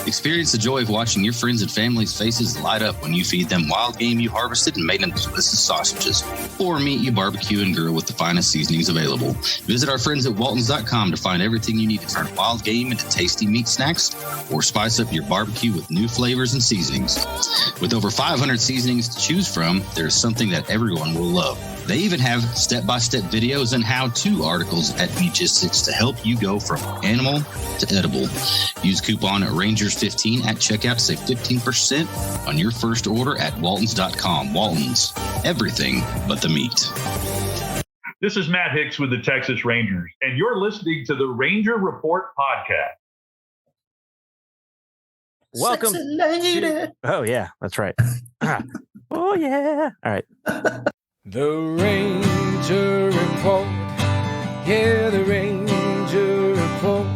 Experience the joy of watching your friends and family's faces light up when you feed them wild game you harvested and made into delicious sausages, or meat you barbecue and grill with the finest seasonings available. Visit our friends at waltons.com to find everything you need to turn wild game into tasty meat snacks, or spice up your barbecue with new flavors and seasonings. With over 500 seasonings to choose from, there's something that everyone will love. They even have step-by-step videos and how-to articles at Meatgistics to help you go from animal to edible. Use coupon Rangers15 at checkout to save 15% on your first order at waltons.com. Waltons, everything but the meat. This is Matt Hicks with the Texas Rangers, and you're listening to the Ranger Report podcast. Welcome. Oh, yeah, that's right. Oh, yeah. All right. The Ranger Report. Yeah, the Ranger Report.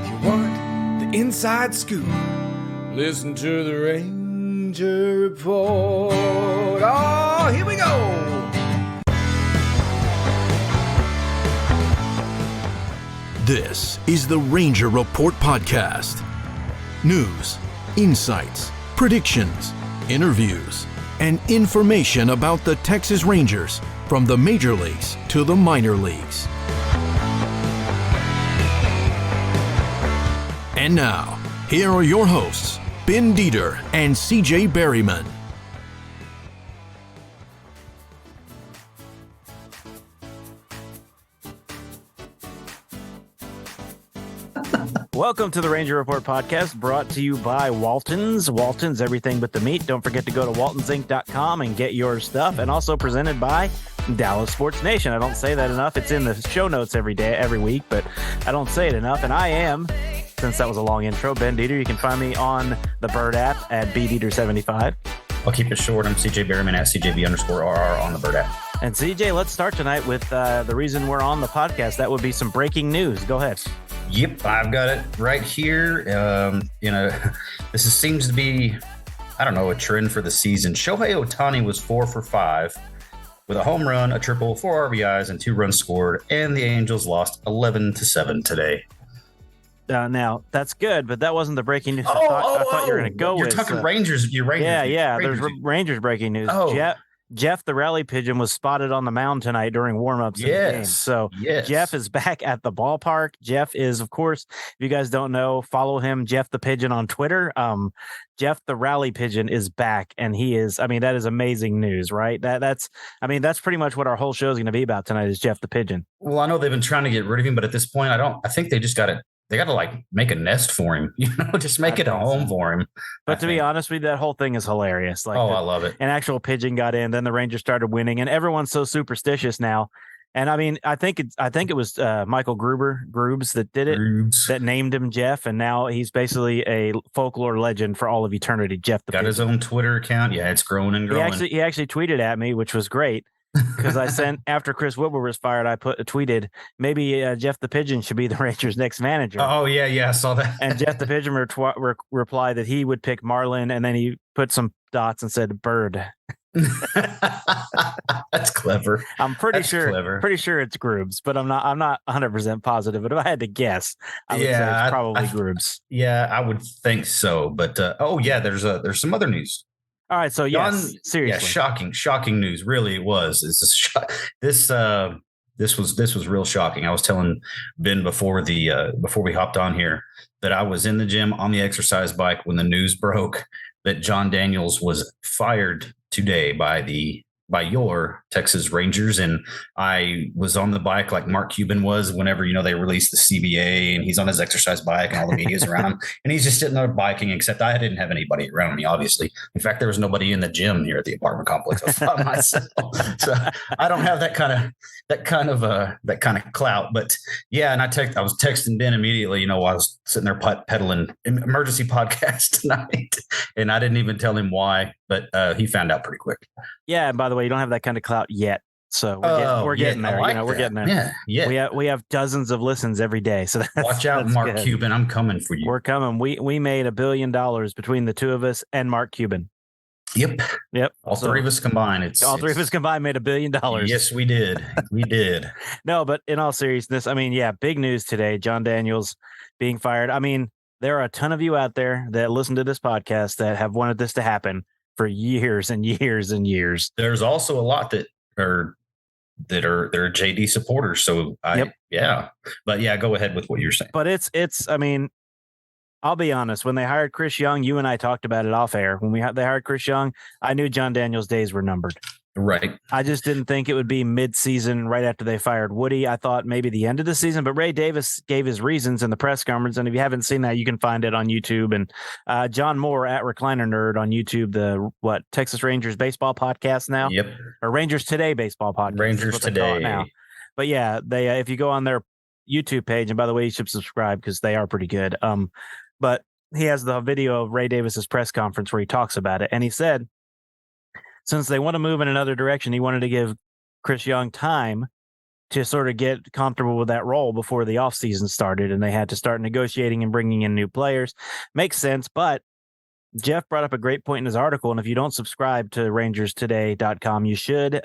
If you want the inside scoop, listen to the Ranger Report. Oh, here we go. This is the Ranger Report podcast. News, insights, predictions, interviews, and information about the Texas Rangers from the major leagues to the minor leagues. And now, here are your hosts, Ben Dieter and CJ Berryman. Welcome to the Ranger Report podcast, brought to you by Walton's. Walton's, everything but the meat. Don't forget to go to waltonsinc.com and get your stuff. And also presented by Dallas Sports Nation. I don't say that enough. It's in the show notes every week, but I don't say it enough. And I am, since that was a long intro, Ben Dieter. You can find me on the Bird app at BDieter75. I'll keep it short. I'm CJ Berryman at CJB_RR on the Bird app. And CJ, let's start tonight with the reason we're on the podcast. That would be some breaking news. Go ahead. Yep, I've got it right here. This seems to be, a trend for the season. Shohei Ohtani was 4 for 5 with a home run, a triple, 4 RBIs, and 2 runs scored. And the Angels lost 11-7 today. Now that's good, but that wasn't the breaking news. I thought you were going to go with. You're talking Rangers. You're Rangers. Yeah. Rangers. There's Rangers breaking news. Oh. Jeff the rally pigeon was spotted on the mound tonight during warmups in the game. So Jeff is back at the ballpark. Jeff is, of course, if you guys don't know, follow him, Jeff the Pigeon on Twitter. Jeff the rally pigeon is back, and he is. that is amazing news, right? That's pretty much what our whole show is going to be about tonight. Is Jeff the Pigeon? Well, I know they've been trying to get rid of him, but at this point, I think they just got to. They got to make a nest for him, just make it a home for him. But to be honest with you, that whole thing is hilarious. I love it. An actual pigeon got in, then the Rangers started winning, and everyone's so superstitious now. And I think it was Michael Grubes that did it, that named him Jeff, and now he's basically a folklore legend for all of eternity. Jeff the got Pigeon. His own Twitter account. Yeah, it's growing and growing. He actually tweeted at me, which was great. Because I sent, after Chris Woodward was fired, I tweeted, maybe Jeff the Pigeon should be the Rangers' next manager. Oh, yeah, I saw that. And Jeff the Pigeon replied that he would pick Marlin, and then he put some dots and said Bird. That's clever. I'm pretty sure it's Grubes, but I'm not 100% positive. But if I had to guess, I would say it's probably Grubes. Yeah, I would think so. But there's some other news. All right, so seriously, shocking news. Really, it was. This was real shocking. I was telling Ben before we hopped on here that I was in the gym on the exercise bike when the news broke that Jon Daniels was fired today by your Texas Rangers. And I was on the bike like Mark Cuban was whenever, they released the CBA, and he's on his exercise bike and all the media's around him. And he's just sitting there biking, except I didn't have anybody around me, obviously. In fact, there was nobody in the gym here at the apartment complex. I was by myself. So I don't have that kind of clout. But yeah, and I was texting Ben immediately, while I was sitting there peddling emergency podcast tonight. And I didn't even tell him why, but he found out pretty quick. Yeah, and by the way, you don't have that kind of clout yet, so we're getting there. We're getting there. Yeah. We have dozens of listens every day. So watch out, Mark Cuban. I'm coming for you. We're coming. We made $1 billion between the two of us and Mark Cuban. Yep. All three of us combined. Three of us combined made $1 billion. Yes, we did. We did. No, but in all seriousness, big news today. Jon Daniels being fired. there are a ton of you out there that listen to this podcast that have wanted this to happen for years and years and years. There's also a lot that are JD supporters. So but yeah, go ahead with what you're saying. But it's, I mean, I'll be honest, when they hired Chris Jung, you and I talked about it off air. When they hired Chris Jung, I knew Jon Daniels' days were numbered. Right. I just didn't think it would be mid-season right after they fired Woody. I thought maybe the end of the season, but Ray Davis gave his reasons in the press conference. And if you haven't seen that, you can find it on YouTube. And John Moore at Recliner Nerd on YouTube, the Texas Rangers baseball podcast now? Yep. Or Rangers Today baseball podcast. Rangers Today now. But yeah, they if you go on their YouTube page, and by the way, you should subscribe because they are pretty good. But he has the video of Ray Davis's press conference where he talks about it. And he said, since they want to move in another direction, he wanted to give Chris Jung time to sort of get comfortable with that role before the offseason started, and they had to start negotiating and bringing in new players. Makes sense, but Jeff brought up a great point in his article, and if you don't subscribe to rangerstoday.com, you should.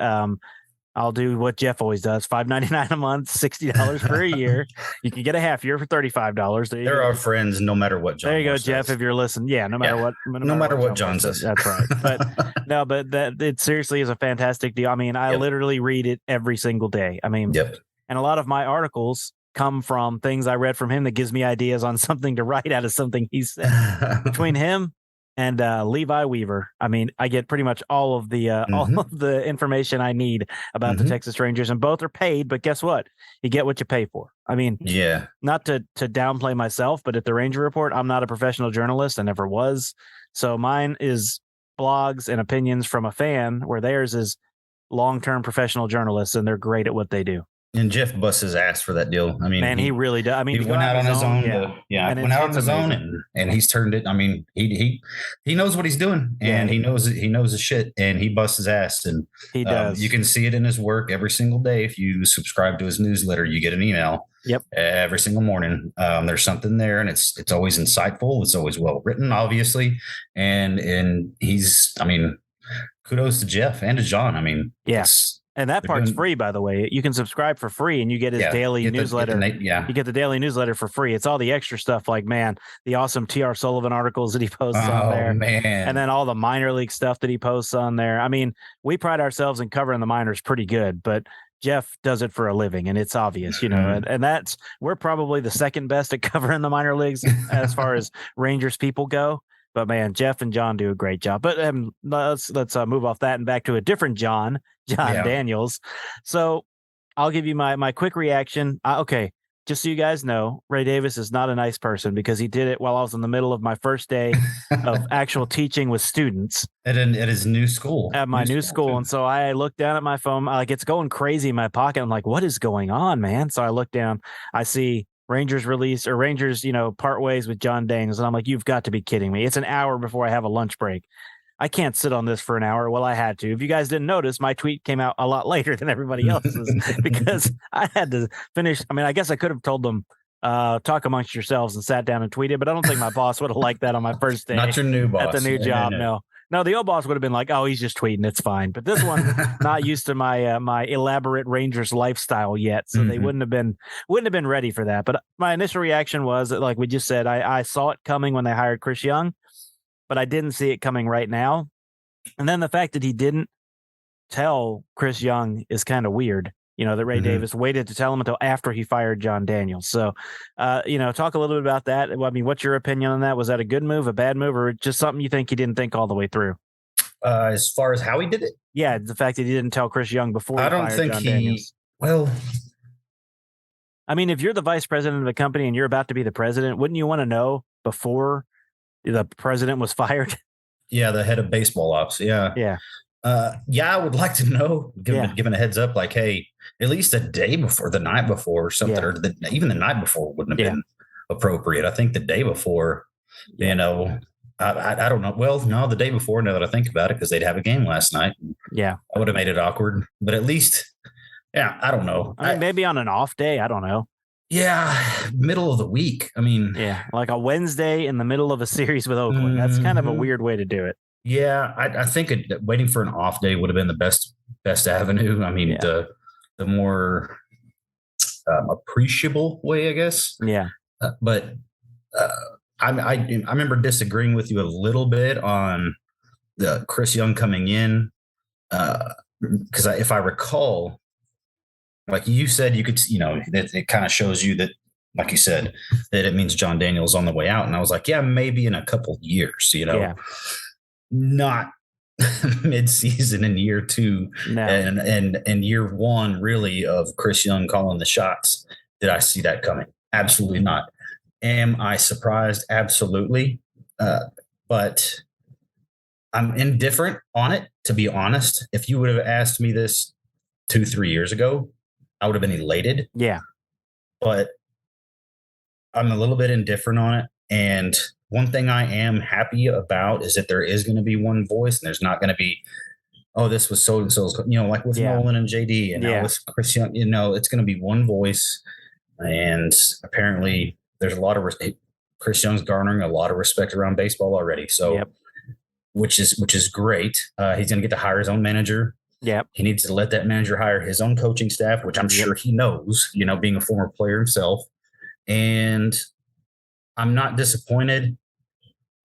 I'll do what Jeff always does, $5.99 a month, $60 for a year. You can get a half year for $35. They're our friends, no matter what John. There you go, says. Jeff. If you're listening, no matter what, no matter what John says. That's right. But no, but that it seriously is a fantastic deal. I mean, I literally read it every single day. I mean, and a lot of my articles come from things I read from him that gives me ideas on something to write out of something he said. Between him and Levi Weaver, I mean, I get pretty much all of the information I need about the Texas Rangers, and both are paid. But guess what? You get what you pay for. I mean, not to downplay myself, but at the Ranger Report, I'm not a professional journalist. I never was. So mine is blogs and opinions from a fan, where theirs is long-term professional journalists, and they're great at what they do. And Jeff busts his ass for that deal. I mean, man, he really does. I mean, he went out on his own. Went out on his own, and he's turned it. I mean, he knows what he's doing, and he knows his shit, and he busts his ass. And he does. You can see it in his work every single day. If you subscribe to his newsletter, you get an email. Yep. Every single morning. There's something there, and it's always insightful. It's always well written, obviously, and he's. I mean, kudos to Jeff and to John. I mean, and that part's free, by the way. You can subscribe for free, and you get his daily newsletter. You get the daily newsletter for free. It's all the extra stuff, like, man, the awesome T.R. Sullivan articles that he posts on there. Man. And then all the minor league stuff that he posts on there. I mean, we pride ourselves in covering the minors pretty good, but Jeff does it for a living, and it's obvious, and we're probably the second best at covering the minor leagues as far as Rangers people go. But man, Jeff and John do a great job. But let's move off that and back to a different Jon Daniels. So I'll give you my quick reaction. Okay, just so you guys know, Ray Davis is not a nice person, because he did it while I was in the middle of my first day of actual teaching with students at his new school. At my new school. And so I looked down at my phone, like, it's going crazy in my pocket. I'm like, what is going on, man? So I look down, I see Rangers part ways with Jon Daniels. And I'm like, you've got to be kidding me. It's an hour before I have a lunch break. I can't sit on this for an hour. Well, I had to. If you guys didn't notice, my tweet came out a lot later than everybody else's because I had to finish. I mean, I guess I could have told them, talk amongst yourselves, and sat down and tweeted, but I don't think my boss would have liked that on my first day. Not your new boss. At the new job, no. The old boss would have been like, oh, he's just tweeting. It's fine. But this one, not used to my elaborate Rangers lifestyle yet. So they wouldn't have been ready for that. But my initial reaction was that, like we just said, I saw it coming when they hired Chris Jung, but I didn't see it coming right now. And then the fact that he didn't tell Chris Jung is kind of weird. That Ray Davis waited to tell him until after he fired Jon Daniels. So, talk a little bit about that. I mean, what's your opinion on that? Was that a good move, a bad move, or just something you think he didn't think all the way through? As far as how he did it? Yeah, the fact that he didn't tell Chris Jung before he fired Jon Daniels. Well, I mean, if you're the vice president of a company and you're about to be the president, wouldn't you want to know before the president was fired? Yeah, the head of baseball ops. Yeah. Yeah. I would like to know, given a heads up, like, hey, at least a day before, the night before, or something, or even the night before wouldn't have been appropriate. I think the day before, I don't know. Well, no, the day before, now that I think about it, because they'd have a game last night. Yeah. I would have made it awkward, but at least, I don't know. I mean, maybe on an off day. I don't know. Yeah. Middle of the week. I mean, like a Wednesday in the middle of a series with Oakland. That's kind of a weird way to do it. Yeah, I think waiting for an off day would have been the best avenue. I mean, the more appreciable way, I guess. Yeah. But I remember disagreeing with you a little bit on the Chris Jung coming in, because if I recall, like you said, you could, it kind of shows you that, like you said, that it means Jon Daniels on the way out. And I was like, yeah, maybe in a couple years, not mid-season in year 2 No. and year 1 really of Chris Jung calling the shots. Did I see that coming? Absolutely not. Am I surprised? Absolutely. But I'm indifferent on it, to be honest. If you would have asked me this 2-3 years ago, I would have been elated. Yeah. But I'm a little bit indifferent on it. And one thing I am happy about is that there is going to be one voice, and there's not going to be, oh, this was so and so, like with Nolan and JD, and now with Chris Jung, it's going to be one voice. And apparently there's a lot of Chris Jung's garnering a lot of respect around baseball already. So, which is great. He's going to get to hire his own manager. Yep. He needs to let that manager hire his own coaching staff, which I'm sure he knows, being a former player himself. And I'm not disappointed.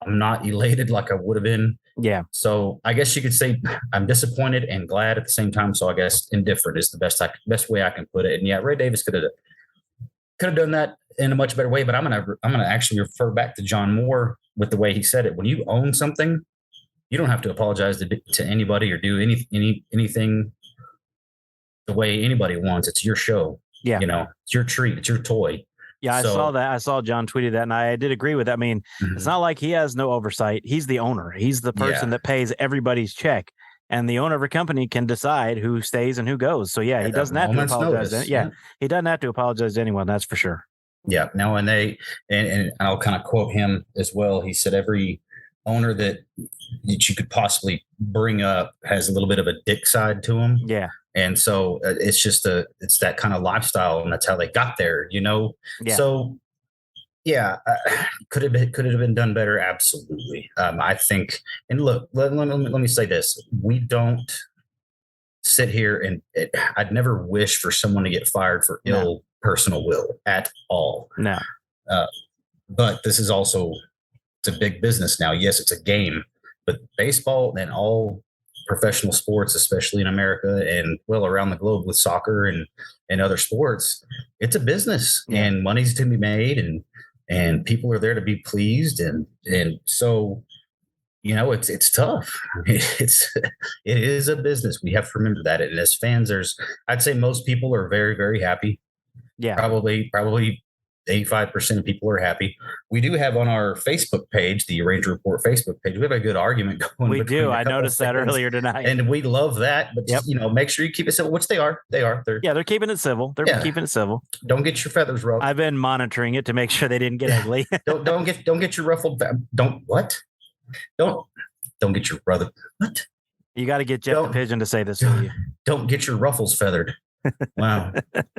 I'm not elated like I would have been. Yeah. So I guess you could say I'm disappointed and glad at the same time. So I guess indifferent is the best way I can put it. And yeah, Ray Davis could have done that in a much better way. But I'm gonna actually refer back to John Moore with the way he said it. When you own something, you don't have to apologize to anybody or do anything the way anybody wants. It's your show. Yeah. It's your treat. It's your toy. Yeah, I saw that. I saw John tweeted that, and I did agree with that. I mean, It's not like he has no oversight. He's the owner. He's the person that pays everybody's check, and the owner of a company can decide who stays and who goes. So he doesn't have to apologize. He doesn't have to apologize to anyone. That's for sure. Yeah. No, and I'll kind of quote him as well. He said every owner that you could possibly bring up has a little bit of a dick side to him. Yeah. And so it's just it's that kind of lifestyle, and that's how they got there, Yeah. So could it have been done better? Absolutely. I think, and look, let me say this. We don't sit here and I'd never wish for someone to get fired for ill personal will at all. No. But this is also, it's a big business now. Yes, it's a game, but baseball and all professional sports, especially in America and around the globe with soccer and other sports, it's a business and money's to be made and people are there to be pleased. And so, it's tough. It is a business. We have to remember that. And as fans, I'd say most people are very, very happy. Yeah. Probably 85% of people are happy. We do have on our Facebook page, the Ranger Report Facebook page, we have a good argument going. We do. I noticed that earlier tonight. And we love that. But, make sure you keep it civil, which they are. They're keeping it civil. They're keeping it civil. Don't get your feathers ruffled. I've been monitoring it to make sure they didn't get ugly. Don't get your ruffled. Don't get your brother. What? You got to get Jeff the Pigeon to say this to you. Don't get your ruffles feathered. Wow.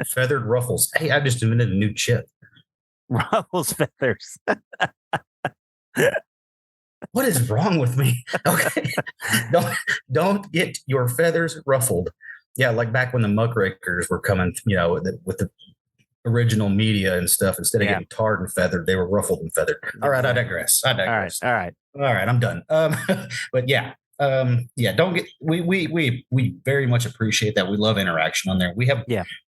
Feathered ruffles. Hey, I just invented a new chip. Ruffles feathers. What is wrong with me? Okay. Don't get your feathers ruffled. Yeah, like back when the muckrakers were coming, with the original media and stuff, instead of getting tarred and feathered, they were ruffled and feathered. All right, I digress. All right, I'm done. But don't get we very much appreciate that. We love interaction on there. We have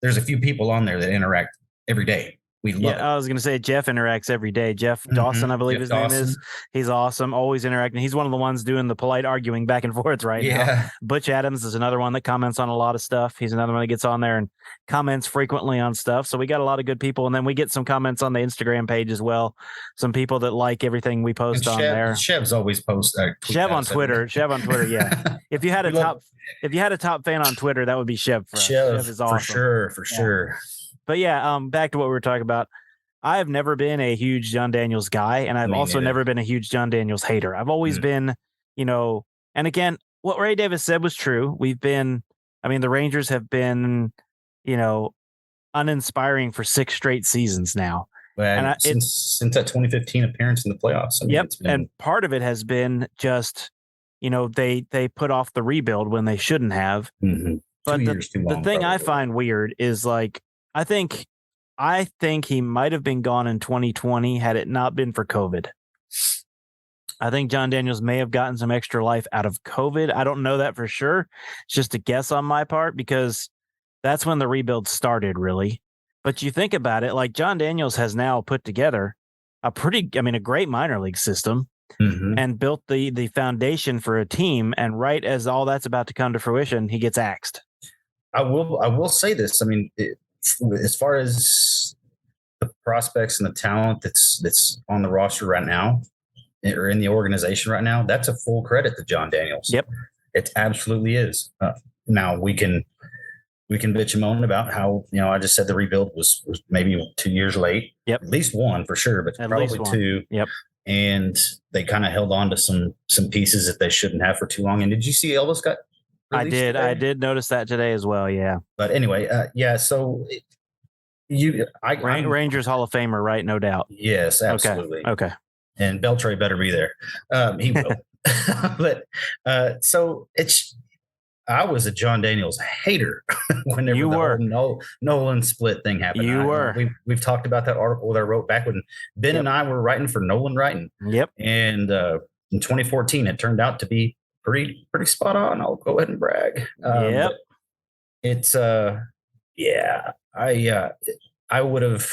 there's a few people on there that interact every day. We love it. I was going to say Jeff interacts every day. Jeff Dawson, I believe name is. He's awesome. Always interacting. He's one of the ones doing the polite arguing back and forth right now. Butch Adams is another one that comments on a lot of stuff. He's another one that gets on there and comments frequently on stuff. So we got a lot of good people. And then we get some comments on the Instagram page as well. Some people that like everything we post on there. Chev's always posts. Chev on Twitter. Yeah. If you had a top fan on Twitter, that would be Chev for us. Chev is awesome. For sure. But back to what we were talking about. I have never been a huge Jon Daniels guy, and I've also never been a huge Jon Daniels hater. I've always been, and again, what Ray Davis said was true. The Rangers have been, uninspiring for 6 straight seasons now. And since that 2015 appearance in the playoffs. And part of it has been just, they put off the rebuild when they shouldn't have. Mm-hmm. But the thing I find weird is I think I think he might have been gone in 2020 had it not been for COVID. I think Jon Daniels may have gotten some extra life out of COVID. I don't know that for sure. It's just a guess on my part because that's when the rebuild started, really. But you think about it, like Jon Daniels has now put together a great minor league system and built the foundation for a team. And right as all that's about to come to fruition, he gets axed. I will say this. I mean, as far as the prospects and the talent that's on the roster right now, or in the organization right now, that's a full credit to Jon Daniels. Yep. It absolutely is. Now we can bitch and moan about how, I just said the rebuild was maybe 2 years late. Yep. At least one for sure, but probably two. Yep. And they kind of held on to some pieces that they shouldn't have for too long. And did you see Elvis got released today? I did notice that today as well. Yeah. But anyway, so Rangers Hall of Famer, right? No doubt. Yes, absolutely. Okay. And Beltre better be there. He will. But so I was a Jon Daniels hater whenever you were. Whole Nolan split thing happened. You were. We've talked about that article that I wrote back when Ben and I were writing for Nolan Writing. Yep. And in 2014, it turned out to be pretty spot on. I'll go ahead and brag. Yep. It's I would have.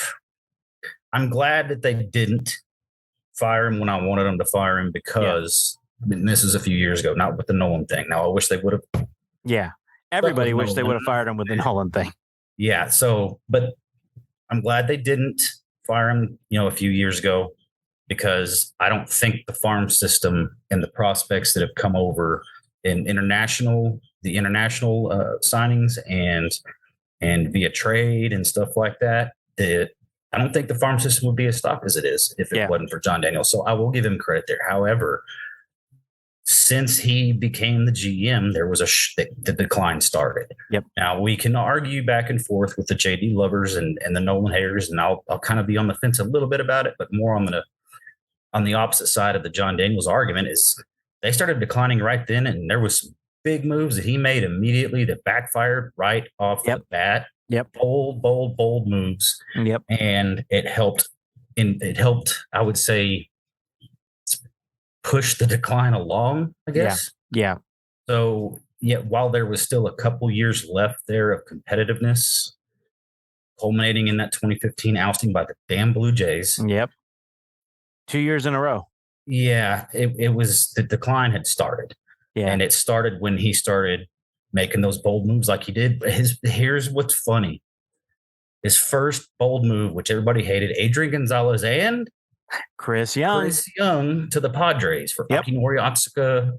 I'm glad that they didn't fire him when I wanted them to fire him because this is a few years ago, not with the Nolan thing. Now I wish they would have. Yeah. Everybody wished they would have fired him with the Nolan thing. Yeah. So, but I'm glad they didn't fire him, a few years ago, because I don't think the farm system and the prospects that have come over in the international signings and via trade and stuff like that, I don't think the farm system would be as stocked as it is if it wasn't for Jon Daniels. So I will give him credit there. However, since he became the GM, there was the decline started. Yep. Now we can argue back and forth with the JD lovers and the Nolan haters, and I'll kind of be on the fence a little bit about it, but more on the opposite side of the Jon Daniels argument is they started declining right then, and there was some big moves that he made immediately that backfired right off the bat. Yep. Bold moves. Yep. And it helped, I would say, push the decline along, I guess. Yeah. So, while there was still a couple years left there of competitiveness, culminating in that 2015 ousting by the damn Blue Jays. Yep. 2 years in a row. Yeah. It was, the decline had started. Yeah. And it started when he started making those bold moves like he did. Here's what's funny. His first bold move, which everybody hated, Adrian Gonzalez and Chris Jung to the Padres for Akinori Otsuka,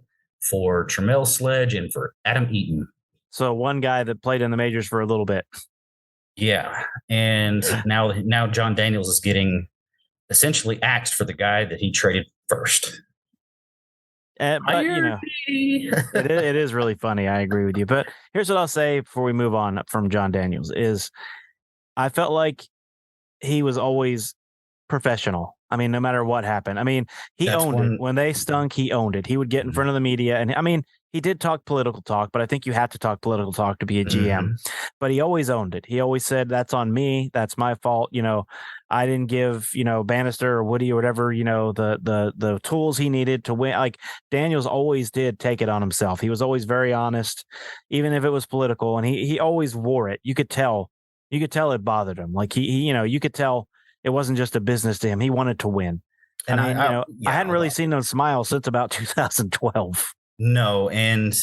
for Trammell Sledge, and for Adam Eaton. So one guy that played in the majors for a little bit. Yeah. And now Jon Daniels is getting essentially axed for the guy that he traded first. But it is really funny. I agree with you. But here's what I'll say before we move on from Jon Daniels is I felt like he was always professional. I mean, no matter what happened. I mean, he owned it. When they stunk, he owned it. He would get in front of the media. And I mean, he did talk political talk, but I think you have to talk political talk to be a GM. But he always owned it. He always said, that's on me. That's my fault. I didn't give, Bannister or Woody or whatever, the tools he needed to win. Like Daniels always did take it on himself. He was always very honest, even if it was political. And he always wore it. You could tell it bothered him. Like you could tell it wasn't just a business to him. He wanted to win. And I hadn't really seen him smile since about 2012. No. And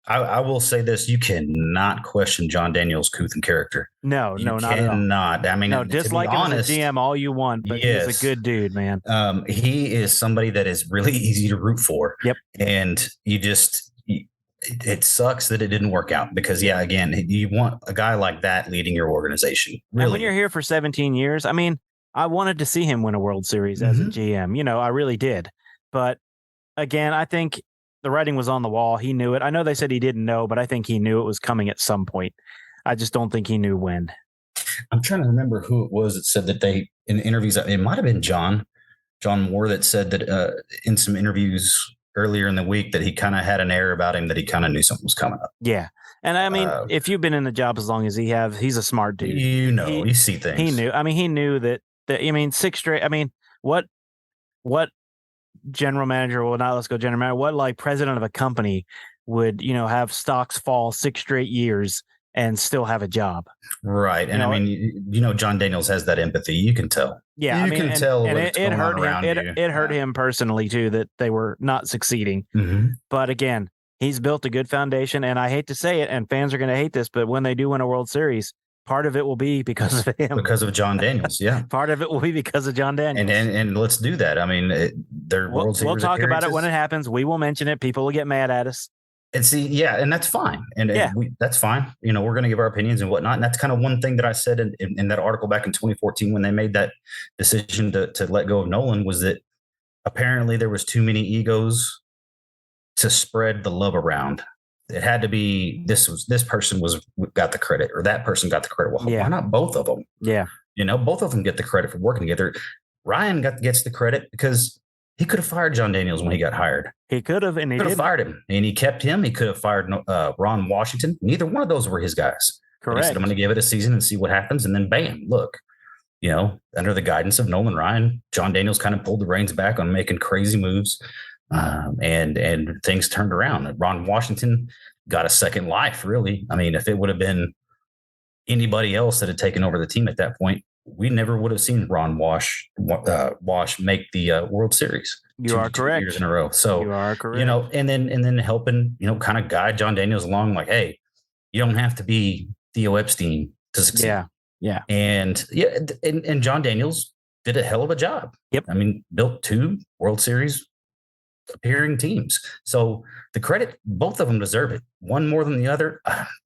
I will say this: you cannot question Jon Daniels' couth and character. No, not at all. Not. I mean, dislike him as a GM all you want, but he's a good dude, man. He is somebody that is really easy to root for. Yep. And it sucks that it didn't work out because, again, you want a guy like that leading your organization. Really. And when you're here for 17 years, I mean, I wanted to see him win a World Series as a GM. I really did. But again, I think the writing was on the wall. He knew it. I know they said he didn't know, but I think he knew it was coming at some point. I just don't think he knew when. I'm trying to remember who it was that said that in interviews, it might have been John Moore that said that in some interviews earlier in the week that he kind of had an air about him that he kind of knew something was coming up. Yeah. And I mean, if you've been in the job as long as he's a smart dude. You see things. He knew. I mean, he knew that. I mean, 6 straight. I mean, what general manager? Well, not let's go general manager. What like president of a company would have stocks fall 6 straight years and still have a job? Right. And I mean, Jon Daniels has that empathy. You can tell. Yeah, you can tell. And it hurt him. around you. It hurt him personally too that they were not succeeding. Mm-hmm. But again, he's built a good foundation, and I hate to say it, and fans are going to hate this, but when they do win a World Series, part of it will be because of him. Because of Jon Daniels, yeah. Part of it will be because of Jon Daniels. And let's do that. I mean, World Series. We'll talk about it when it happens. We will mention it. People will get mad at us. And see, yeah, and that's fine. And that's fine. We're going to give our opinions and whatnot. And that's kind of one thing that I said in that article back in 2014 when they made that decision to let go of Nolan, was that apparently there was too many egos to spread the love around. It had to be this person got the credit or that person got the credit. Well, why not both of them? Yeah. Both of them get the credit for working together. Ryan gets the credit because he could have fired Jon Daniels when he got hired. He could have, and he could have fired him, and he kept him. He could have fired Ron Washington. Neither one of those were his guys. Correct. He said, I'm going to give it a season and see what happens, and then bam, look, under the guidance of Nolan Ryan, Jon Daniels kind of pulled the reins back on making crazy moves, and things turned around. Ron Washington got a second life. Really, I mean, if it would have been anybody else that had taken over the team at that point, we never would have seen Ron Wash make the World Series. You are correct. 2 years in a row. So you are correct. And then helping, kind of guide Jon Daniels along, like, hey, you don't have to be Theo Epstein to succeed. Yeah. And Jon Daniels did a hell of a job. Yep. I mean, built 2 World Series appearing teams. So the credit, both of them deserve it. One more than the other.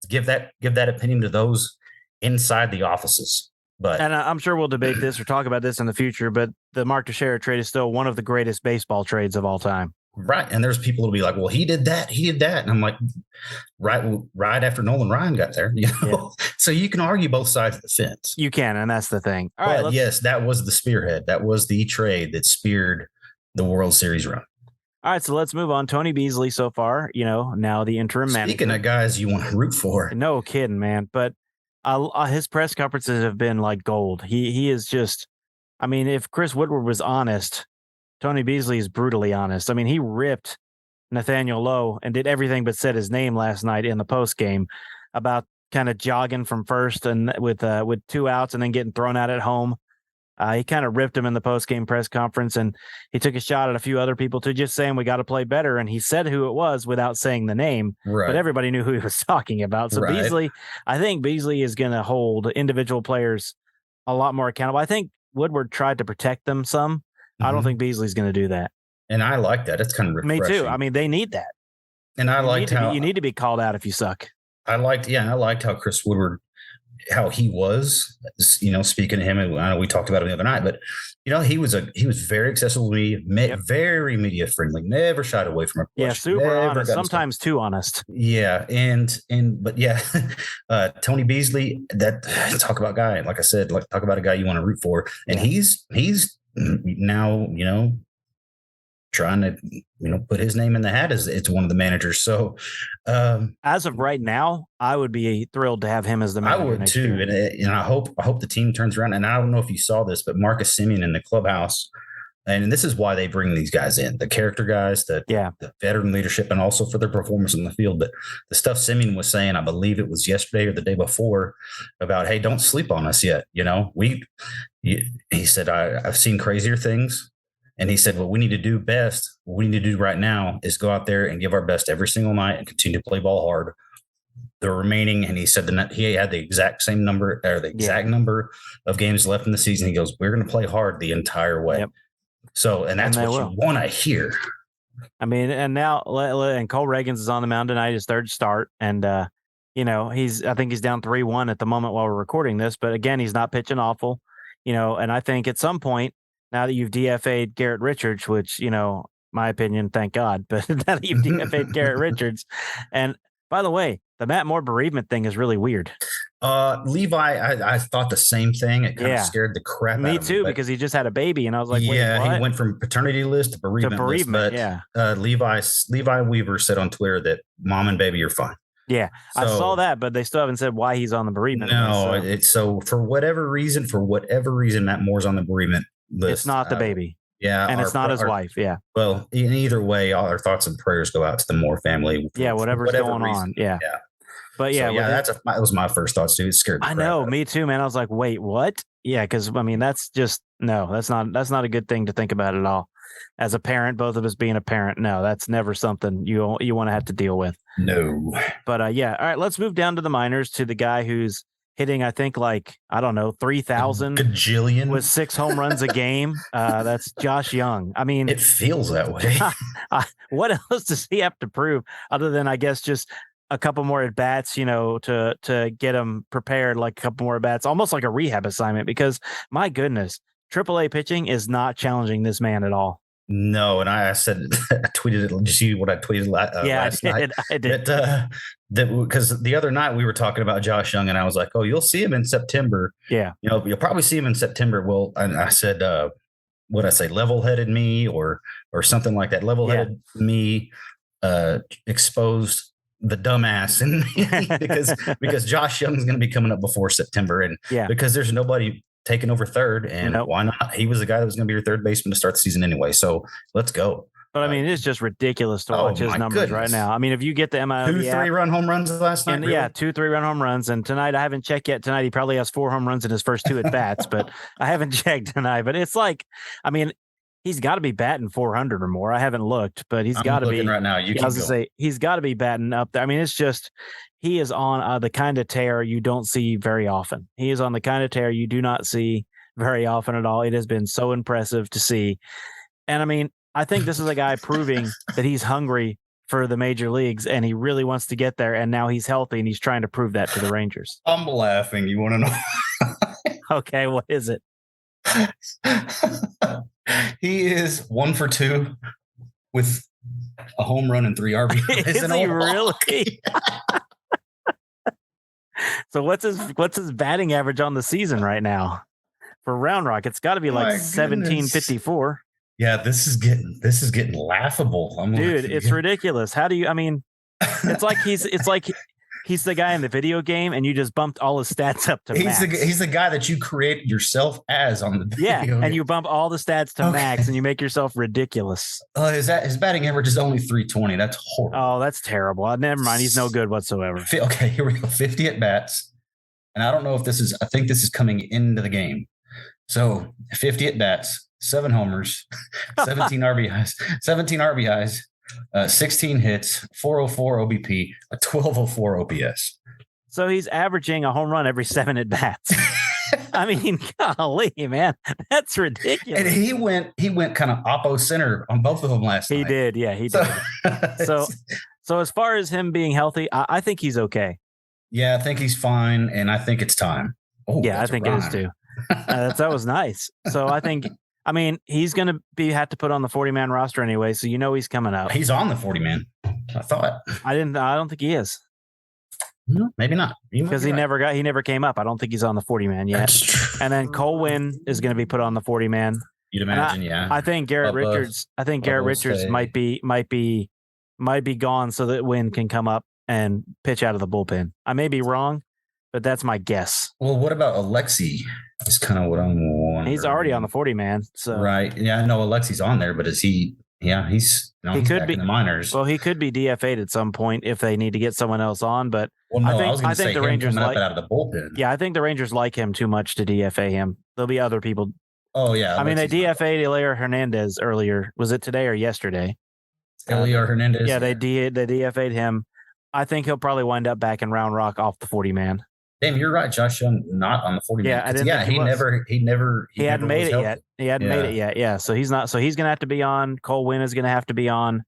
Give that opinion to those inside the offices. And I'm sure we'll debate this or talk about this in the future, but the Mark Teixeira trade is still one of the greatest baseball trades of all time. Right. And there's people who'll be like, well, he did that. And I'm like, right after Nolan Ryan got there, Yeah. So you can argue both sides of the fence. You can, and that's the thing. All right. Yes, that was the spearhead. That was the trade that speared the World Series run. All right, so let's move on. Tony Beasley so far, now the interim manager. Speaking of guys you want to root for. No kidding, man. But his press conferences have been like gold. He is just, I mean, if Chris Woodward was honest, Tony Beasley is brutally honest. I mean, he ripped Nathaniel Lowe and did everything but said his name last night in the post game about kind of jogging from first and with 2 outs and then getting thrown out at home. He kind of ripped him in the post-game press conference, and he took a shot at a few other people to just saying we got to play better. And he said who it was without saying the name, but everybody knew who he was talking about. So Beasley, I think Beasley is going to hold individual players a lot more accountable. I think Woodward tried to protect them some. Mm-hmm. I don't think Beasley's going to do that. And I like that. It's kind of refreshing. Me too. I mean, they need that. And I liked how you need to be called out if you suck. I liked how Chris Woodward, how he was, speaking to him, and I know we talked about him the other night, but he was very accessible to me, very media friendly, never shied away from a question. Yeah, super honest, sometimes too honest. Yeah, but Tony Beasley, talk about a guy, like I said, talk about a guy you want to root for, and he's now trying to put his name in the hat as it's one of the managers. So as of right now, I would be thrilled to have him as the manager. I would too, and I hope the team turns around. And I don't know if you saw this, but Marcus Semien in the clubhouse, and this is why they bring these guys in, the character guys, the veteran leadership, and also for their performance in the field. But the stuff Semien was saying, I believe it was yesterday or the day before, about, hey, don't sleep on us yet. He said, I've seen crazier things. And he said, what we need to do right now is go out there and give our best every single night and continue to play ball hard. The remaining, and he said he had the exact same number or the exact number of games left in the season. He goes, we're going to play hard the entire way. Yep. So, and that's what you want to hear. I mean, and now, and Cole Reagans is on the mound tonight, his third start. And, I think he's down 3-1 at the moment while we're recording this, but again, he's not pitching awful, and I think at some point, now that you've DFA'd Garrett Richards, which, my opinion, thank God, but now that you've DFA'd Garrett Richards. And by the way, the Matt Moore bereavement thing is really weird. Levi, I thought the same thing. It kind of scared the crap out of me. Me too, because he just had a baby, and I was like, wait, he went from paternity list to bereavement list. But Levi Weaver said on Twitter that mom and baby are fine. Yeah, So, I saw that, but they still haven't said why he's on the bereavement. No, list, it's so for whatever reason, Matt Moore's on the bereavement list. it's not the baby. Yeah, and it's not his wife. Yeah. Well, in either way, all our thoughts and prayers go out to the Moore family. Whatever's going on. Yeah. But yeah, that was my first thoughts too. It scared me. I know, me too, man. I was like, wait, what? Yeah, because I mean, that's not a good thing to think about at all. As a parent, both of us being a parent, no, that's never something you want to have to deal with. No. But yeah, all right, let's move down to the minors to the guy who's hitting, I think, 3,000 gajillion with 6 home runs a game. That's Josh Jung. I mean, it feels that way. What else does he have to prove other than, I guess, just a couple more at bats, to get him prepared, like a couple more at bats, almost like a rehab assignment, because my goodness, AAA pitching is not challenging this man at all. No, and I said, I tweeted it. Did you see what I tweeted last night? I did. That because the other night we were talking about Josh Jung, and I was like, "Oh, you'll see him in September." Yeah, you'll probably see him in September. Well, and I said, "What I say, level-headed me, or something like that." Level-headed me exposed the dumbass in me because Josh Jung's going to be coming up before September, and because there's nobody taking over third, and why not? He was the guy that was going to be your third baseman to start the season anyway. So let's go. But I mean, it's just ridiculous to watch his numbers right now. I mean, if you get the MILB 2 3-run home runs last night, really? 2 3-run home runs, and tonight I haven't checked yet. Tonight he probably has 4 home runs in his first 2 at bats, but I haven't checked tonight. But it's like, I mean, he's got to be batting 400 or more. I haven't looked, but he's got to be right now. He's got to be batting up there. I mean, it's just he is on the kind of tear you don't see very often. He is on the kind of tear you do not see very often at all. It has been so impressive to see. And I mean, I think this is a guy proving that he's hungry for the major leagues and he really wants to get there. And now he's healthy and he's trying to prove that to the Rangers. I'm laughing. You want to know? Okay. What is it? He is 1 for 2 with a home run and 3 RBIs. Is he really? So what's his batting average on the season right now? For Round Rock, it's got to be like 1754. Yeah, this is getting laughable. Dude, it's ridiculous. How do you? I mean, it's like he's the guy in the video game, and you just bumped all his stats up to max. He's the guy that you created yourself as on the video game. And you bump all the stats to max, and you make yourself ridiculous. His batting average is only 320. That's horrible. Oh, that's terrible. Never mind. He's no good whatsoever. Okay, here we go. 50 at bats, and I don't know if this is. I think this is coming into the game. So 50 at bats, 7 homers, 17 RBIs, 16 hits, 404 OBP, a 1204 OPS. So he's averaging a home run every 7 at bats. I mean, golly, man, that's ridiculous. And he went kind of oppo center on both of them last night. He did, yeah, he did. So as far as him being healthy, I think he's okay. Yeah, I think he's fine, and I think it's time. Oh, yeah, I think it is too. That was nice. So I think, I mean, he's going to have to put on the 40-man roster anyway. So he's coming up. He's on the 40-man. I thought. I don't think he is. No, maybe not. Because he never came up. I don't think he's on the 40-man yet. That's true. And then Cole Winn is going to be put on the 40-man. You'd imagine, yeah. I think Garrett Richards. I think Garrett Richards might be gone so that Winn can come up and pitch out of the bullpen. I may be wrong, but that's my guess. Well, what about Alexi? Is kind of what I'm wondering. He's already on the 40-man. So right. Yeah, I know Alexi's on there, but is he? Yeah, he could be in the minors. Well, he could be DFA'd at some point if they need to get someone else on. But I think the Rangers out of the bullpen. Yeah, I think the Rangers like him too much to DFA him. There'll be other people. Oh yeah, I mean they DFA'd Eliar Hernandez earlier. Was it today or yesterday? Eliar Hernandez. Yeah, they DFA'd him. I think he'll probably wind up back in Round Rock off the 40-man. Damn, you're right. Josh Young not on the 40-man. Yeah, I didn't. Yeah, he hadn't made it yet. He hadn't made it yet. Yeah, so he's not. So he's going to have to be on. Cole Winn is going to have to be on.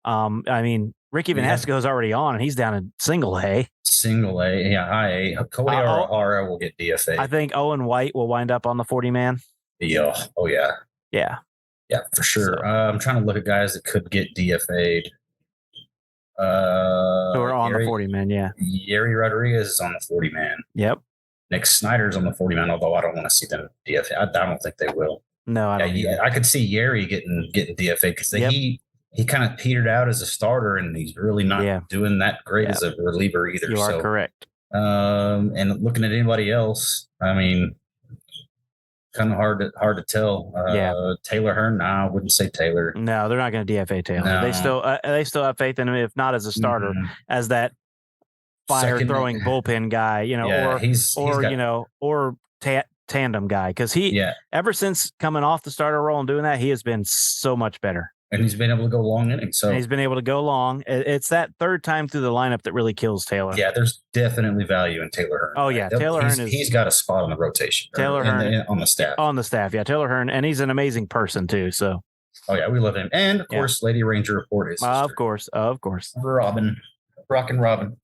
I mean, Ricky Vanasco is already on, and he's down in Single A. Single A, yeah, High A. Cody Ara will get DFA. I think Owen White will wind up on the 40-man. Yeah. Oh yeah. Yeah. Yeah, for sure. So, I'm trying to look at guys that could get DFA'd. Who are on the 40-man, yeah. Yeri Rodriguez is on the 40-man. Yep. Nick Snyder's on the 40-man, although I don't want to see them DFA. I don't think they will. No, I don't. I could see Yeri getting DFA because he kind of petered out as a starter, and he's really not doing that great as a reliever either. You are correct. And looking at anybody else, I mean, kind of hard to tell. Taylor Hearn, I wouldn't say Taylor. No, they're not going to DFA Taylor. No. They still have faith in him, if not as a starter, as that fire-throwing bullpen guy, or tandem guy, because ever since coming off the starter role and doing that, he has been so much better. And he's been able to go long innings. So he's been able to go long. It's that third time through the lineup that really kills Taylor. Yeah, there's definitely value in Taylor Hearn. Oh yeah, Taylor Hearn he's got a spot on the rotation. Taylor Hearn on the staff. On the staff, yeah. Taylor Hearn, and he's an amazing person too. So. Oh yeah, we love him, and of course, Lady Ranger Report is. Of course. Robin, Rockin' Robin.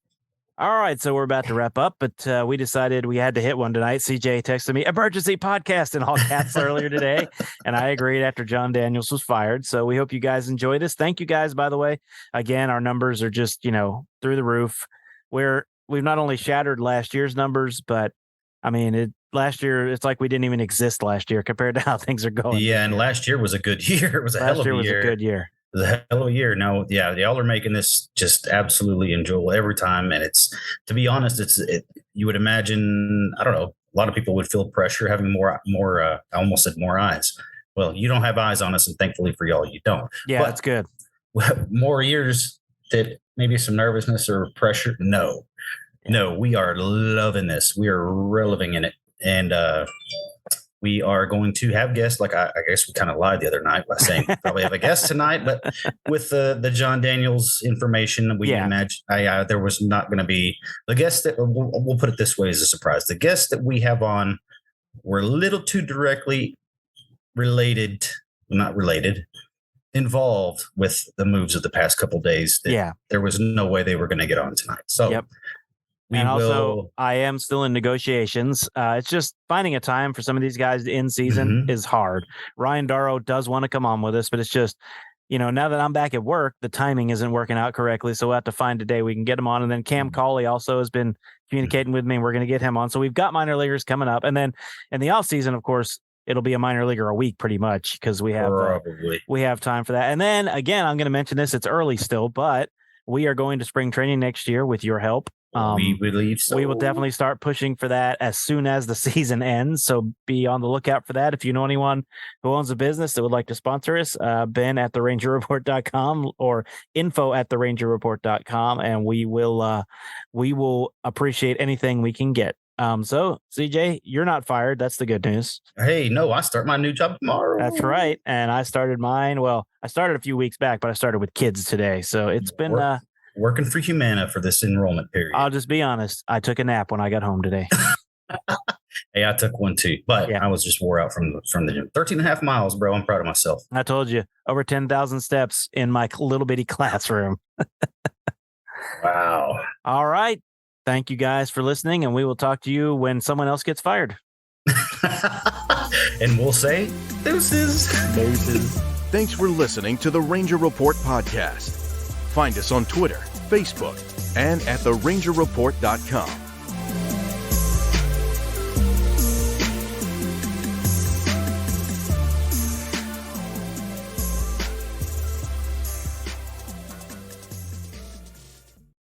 All right, so we're about to wrap up, but we decided we had to hit one tonight. CJ texted me, emergency podcast in all caps earlier today, and I agreed after Jon Daniels was fired. So we hope you guys enjoy this. Thank you guys, by the way. Again, our numbers are just, through the roof. We've not only shattered last year's numbers, but, I mean, last year, it's like we didn't even exist last year compared to how things are going. Yeah, and last year was a good year. It was a hell of a year. Last year was a good year. The hell of a year. No, yeah, y'all are making this just absolutely enjoyable every time. And it's, to be honest, you would imagine, I don't know, a lot of people would feel pressure having more, I almost said more eyes. Well, you don't have eyes on us, and thankfully for y'all, you don't. Yeah, that's good. More years that maybe some nervousness or pressure. No, we are loving this. We are reliving in it. And, we are going to have guests. Like I guess we kind of lied the other night by saying we probably have a guest tonight, but with the Jon Daniels information, we imagine there was not going to be the guest that we'll put it this way as a surprise. The guests that we have on were a little too directly involved with the moves of the past couple of days. There was no way they were going to get on tonight. So. Also, I am still in negotiations. It's just finding a time for some of these guys in season is hard. Ryan Darrow does want to come on with us, but it's just, now that I'm back at work, the timing isn't working out correctly. So we'll have to find a day we can get him on. And then Cam Cauley also has been communicating with me, and we're going to get him on. So we've got minor leaguers coming up. And then in the off season, of course, it'll be a minor leaguer a week pretty much, because we have time for that. And then again, I'm going to mention this. It's early still, but we are going to spring training next year with your help. We believe so. We will definitely start pushing for that as soon as the season ends. So be on the lookout for that. If you know anyone who owns a business that would like to sponsor us, Ben at therangerreport.com or info@therangerreport.com, and we will appreciate anything we can get. So CJ, you're not fired. That's the good news. Hey, no, I start my new job tomorrow. That's right. And I started mine. Well, I started a few weeks back, but I started with kids today. So it's been working for Humana for this enrollment period. I'll just be honest. I took a nap when I got home today. Hey, I took one too, but I was just wore out from the gym. 13 and a half miles, bro. I'm proud of myself. I told you, over 10,000 steps in my little bitty classroom. Wow. All right. Thank you guys for listening, and we will talk to you when someone else gets fired. And we'll say deuces. Thanks for listening to the Ranger Report podcast. Find us on Twitter, Facebook, and at therangerreport.com.